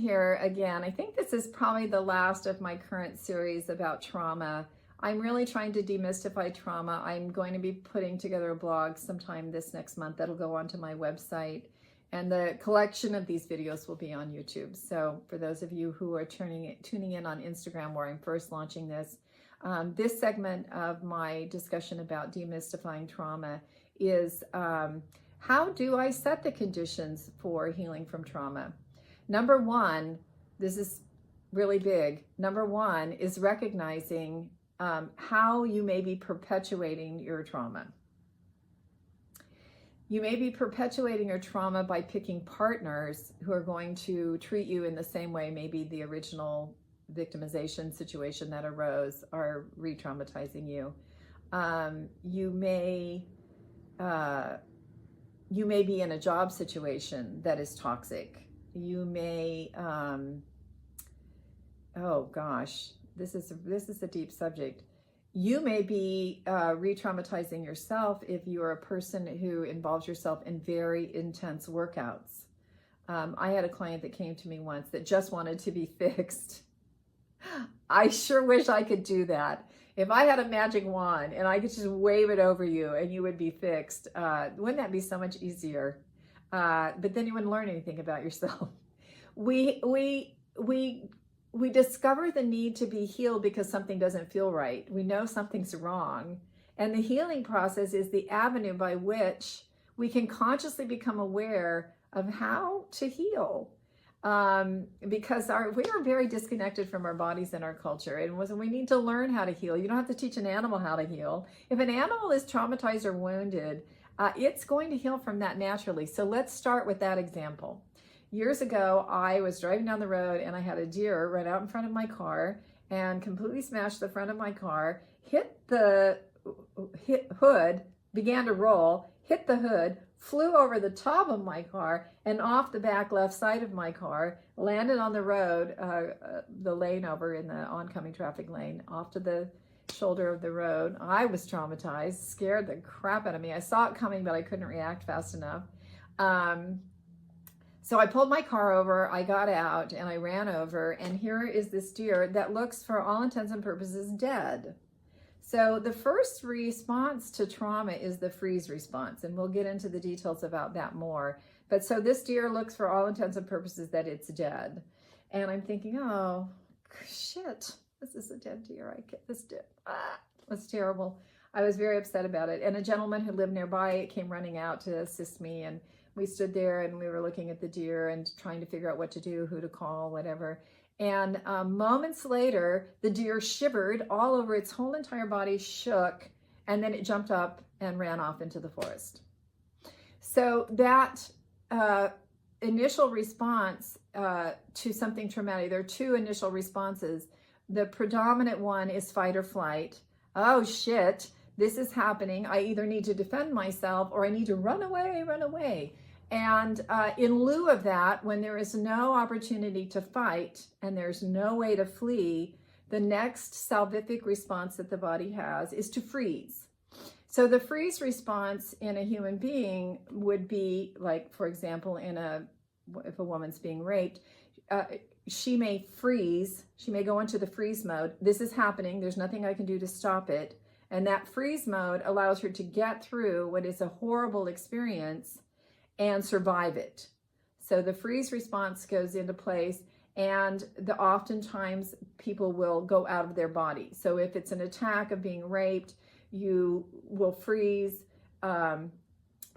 Here again. I think this is probably the last of my current series about trauma. I'm really trying to demystify trauma. I'm going to be putting together a blog sometime this next month that'll go onto my website, and the collection of these videos will be on YouTube. So for those of you who are tuning in on Instagram, where I'm first launching this, this segment of my discussion about demystifying trauma is how do I set the conditions for healing from trauma? Number one, this is really big. Number one is recognizing how you may be perpetuating your trauma. You may be perpetuating your trauma by picking partners who are going to treat you in the same way maybe the original victimization situation that arose are re-traumatizing you. You may be in a job situation that is toxic. You may, oh gosh, this is a deep subject. You may be re-traumatizing yourself if you're a person who involves yourself in very intense workouts. I had a client that came to me once that just wanted to be fixed. I sure wish I could do that. If I had a magic wand and I could just wave it over you and you would be fixed, wouldn't that be so much easier? But then you wouldn't learn anything about yourself. We discover the need to be healed because something doesn't feel right. We know something's wrong. And the healing process is the avenue by which we can consciously become aware of how to heal. Because we are very disconnected from our bodies and our culture. And we need to learn how to heal. You don't have to teach an animal how to heal. If an animal is traumatized or wounded, it's going to heal from that naturally. So let's start with that example. Years ago, I was driving down the road and I had a deer run out in front of my car and completely smashed the front of my car, hit the hood, began to roll, hit the hood, flew over the top of my car and off the back left side of my car, landed on the road, the lane over in the oncoming traffic lane, off to the shoulder of the road. I was traumatized, scared the crap out of me. I saw it coming, but I couldn't react fast enough. So I pulled my car over, I got out, and I ran over, and here is this deer that looks, for all intents and purposes, dead. So the first response to trauma is the freeze response, and we'll get into the details about that more. But so this deer looks, for all intents and purposes, that it's dead. And I'm thinking, oh, shit. This is a dead deer. I get this dead. That's terrible. I was very upset about it. And a gentleman who lived nearby came running out to assist me. And we stood there and we were looking at the deer and trying to figure out what to do, who to call, whatever. And moments later, the deer shivered all over, its whole entire body shook. And then it jumped up and ran off into the forest. So that initial response to something traumatic, there are two initial responses. The predominant one is fight or flight. Oh shit, this is happening. I either need to defend myself or I need to run away, run away. And in lieu of that, when there is no opportunity to fight and there's no way to flee, the next salvific response that the body has is to freeze. So the freeze response in a human being would be like, for example, if a woman's being raped, she may freeze, she may go into the freeze mode. This is happening, there's nothing I can do to stop it. And that freeze mode allows her to get through what is a horrible experience and survive it. So the freeze response goes into place, and oftentimes people will go out of their body. So if it's an attack of being raped, you will freeze.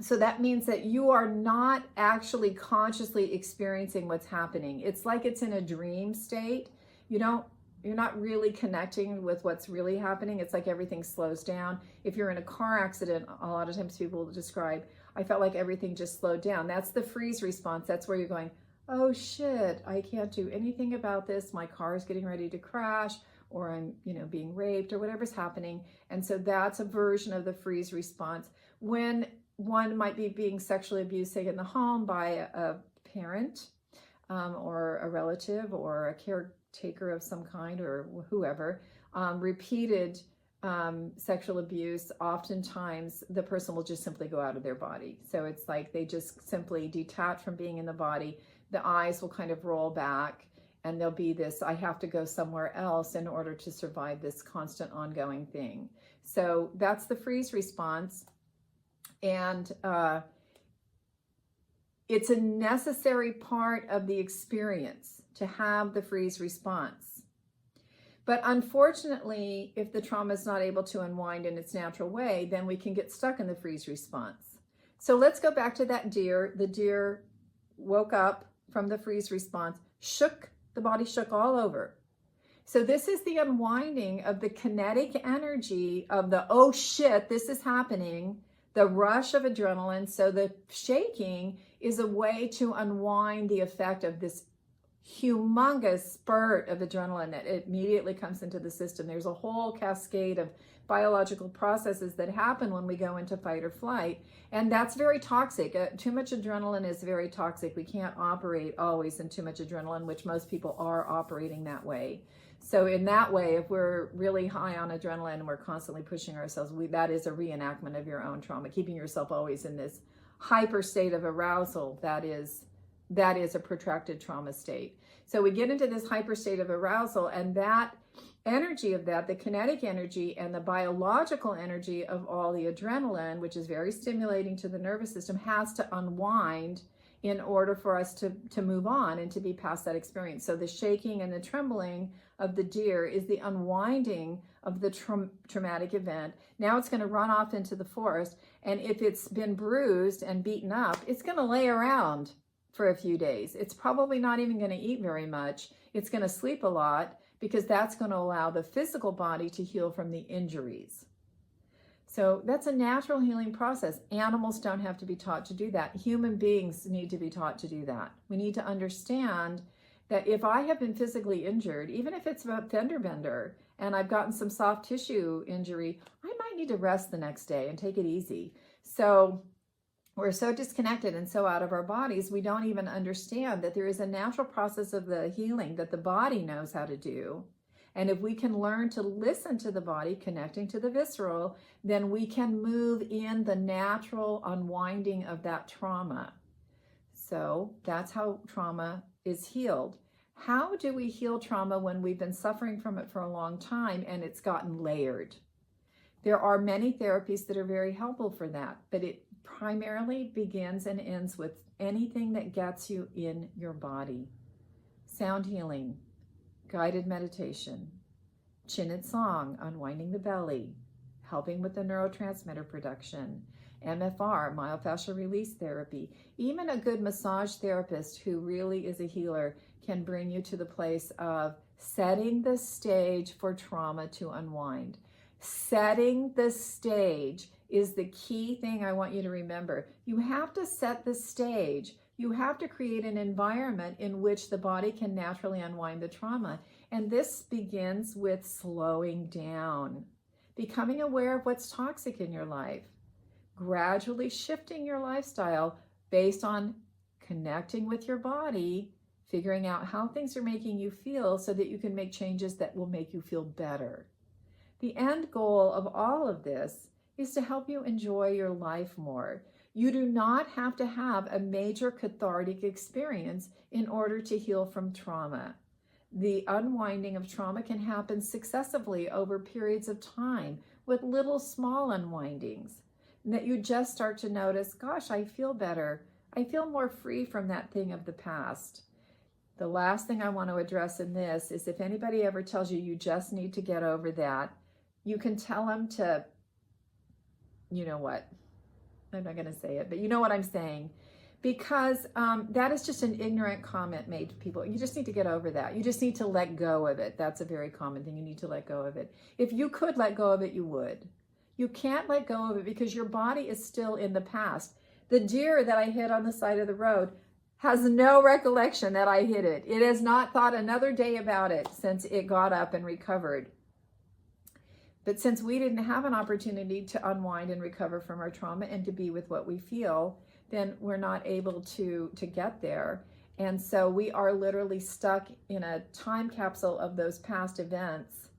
So that means that you are not actually consciously experiencing what's happening. It's like it's in a dream state. You don't really connecting with what's really happening. It's like everything slows down. If you're in a car accident, a lot of times people will describe, I felt like everything just slowed down. That's the freeze response. That's where you're going, oh shit, I can't do anything about this. My car is getting ready to crash, or I'm, being raped, or whatever's happening. And so that's a version of the freeze response. When one might be being sexually abused, say in the home by a parent, or a relative, or a caretaker of some kind, or whoever, repeated sexual abuse, oftentimes the person will just simply go out of their body. So it's like they just simply detach from being in the body. The eyes will kind of roll back, and there'll be this, I have to go somewhere else in order to survive this constant ongoing thing. So that's the freeze response. And it's a necessary part of the experience to have the freeze response. But unfortunately, if the trauma is not able to unwind in its natural way, then we can get stuck in the freeze response. So let's go back to that deer. The deer woke up from the freeze response, the body shook all over. So this is the unwinding of the kinetic energy of the, oh shit, this is happening, the rush of adrenaline. So the shaking is a way to unwind the effect of this humongous spurt of adrenaline that immediately comes into the system. There's a whole cascade of biological processes that happen when we go into fight or flight, and that's very toxic. Too much adrenaline is very toxic. We can't operate always in too much adrenaline, which most people are operating that way. So in that way, if we're really high on adrenaline and we're constantly pushing ourselves, that is a reenactment of your own trauma. Keeping yourself always in this hyper state of arousal, that is a protracted trauma state. So we get into this hyper state of arousal, and that energy of that, the kinetic energy and the biological energy of all the adrenaline, which is very stimulating to the nervous system, has to unwind in order for us to move on and to be past that experience. So the shaking and the trembling of the deer is the unwinding of the traumatic event. Now it's going to run off into the forest, and if it's been bruised and beaten up, it's going to lay around for a few days. It's probably not even going to eat very much. It's going to sleep a lot, because that's going to allow the physical body to heal from the injuries. So that's a natural healing process. Animals don't have to be taught to do that. Human beings need to be taught to do that. We need to understand that if I have been physically injured, even if it's a fender bender, and I've gotten some soft tissue injury, I might need to rest the next day and take it easy. So we're so disconnected and so out of our bodies, we don't even understand that there is a natural process of the healing that the body knows how to do. And if we can learn to listen to the body, connecting to the visceral, then we can move in the natural unwinding of that trauma. So that's how trauma is healed. How do we heal trauma when we've been suffering from it for a long time and it's gotten layered? There are many therapies that are very helpful for that, but it primarily begins and ends with anything that gets you in your body. Sound healing, guided meditation, chin song, unwinding the belly, helping with the neurotransmitter production, MFR, myofascial release therapy. Even a good massage therapist who really is a healer can bring you to the place of setting the stage for trauma to unwind. Setting the stage is the key thing I want you to remember. You have to set the stage. You have to create an environment in which the body can naturally unwind the trauma. And this begins with slowing down, becoming aware of what's toxic in your life, gradually shifting your lifestyle based on connecting with your body, figuring out how things are making you feel so that you can make changes that will make you feel better. The end goal of all of this is to help you enjoy your life more. You do not have to have a major cathartic experience in order to heal from trauma. The unwinding of trauma can happen successively over periods of time with little small unwindings. And that you just start to notice, gosh, I feel better. I feel more free from that thing of the past. The last thing I want to address in this is if anybody ever tells you you just need to get over that, you can tell them to, you know what, I'm not going to say it, but you know what I'm saying. because that is just an ignorant comment made to people. You just need to get over that. You just need to let go of it. That's a very common thing. You need to let go of it. If you could let go of it, you would. You can't let go of it because your body is still in the past. The deer that I hit on the side of the road has no recollection that I hit it. It has not thought another day about it since it got up and recovered. But since we didn't have an opportunity to unwind and recover from our trauma and to be with what we feel, then we're not able to get there. And so we are literally stuck in a time capsule of those past events,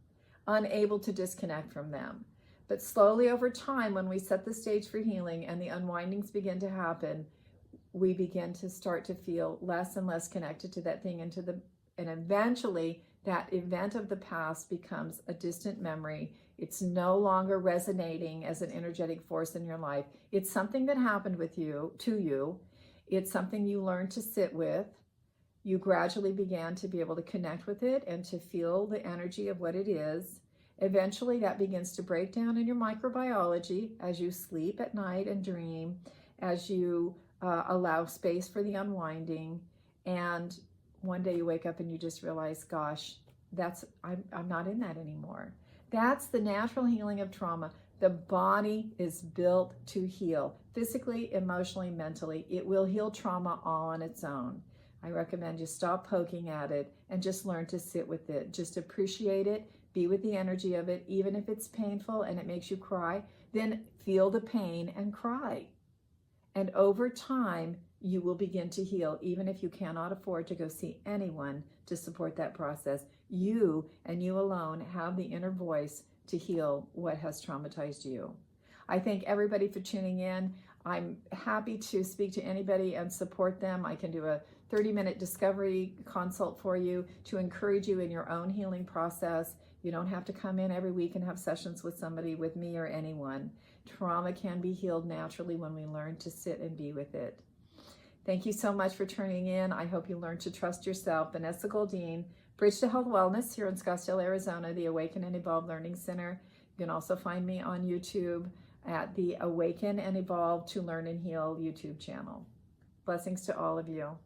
unable to disconnect from them. But slowly over time, when we set the stage for healing and the unwindings begin to happen, we begin to start to feel less and less connected to that thing, and eventually that event of the past becomes a distant memory. It's no longer resonating as an energetic force in your life. It's something that happened to you. It's something you learned to sit with. You gradually began to be able to connect with it and to feel the energy of what it is. Eventually that begins to break down in your microbiology as you sleep at night and dream, as you allow space for the unwinding. And one day you wake up and you just realize, gosh, I'm not in that anymore. That's the natural healing of trauma. The body is built to heal physically, emotionally, mentally. It will heal trauma all on its own. I recommend you stop poking at it and just learn to sit with it. Just appreciate it. Be with the energy of it. Even if it's painful and it makes you cry, then feel the pain and cry. And over time, you will begin to heal, even if you cannot afford to go see anyone to support that process. You and you alone have the inner voice to heal what has traumatized you. I thank everybody for tuning in. I'm happy to speak to anybody and support them. I can do a 30-minute discovery consult for you to encourage you in your own healing process. You don't have to come in every week and have sessions with somebody, with me or anyone. Trauma can be healed naturally when we learn to sit and be with it. Thank you so much for tuning in. I hope you learn to trust yourself. Vanessa Goldine, Bridge to Health Wellness here in Scottsdale, Arizona, the Awaken and Evolve Learning Center. You can also find me on YouTube at the Awaken and Evolve to Learn and Heal YouTube channel. Blessings to all of you.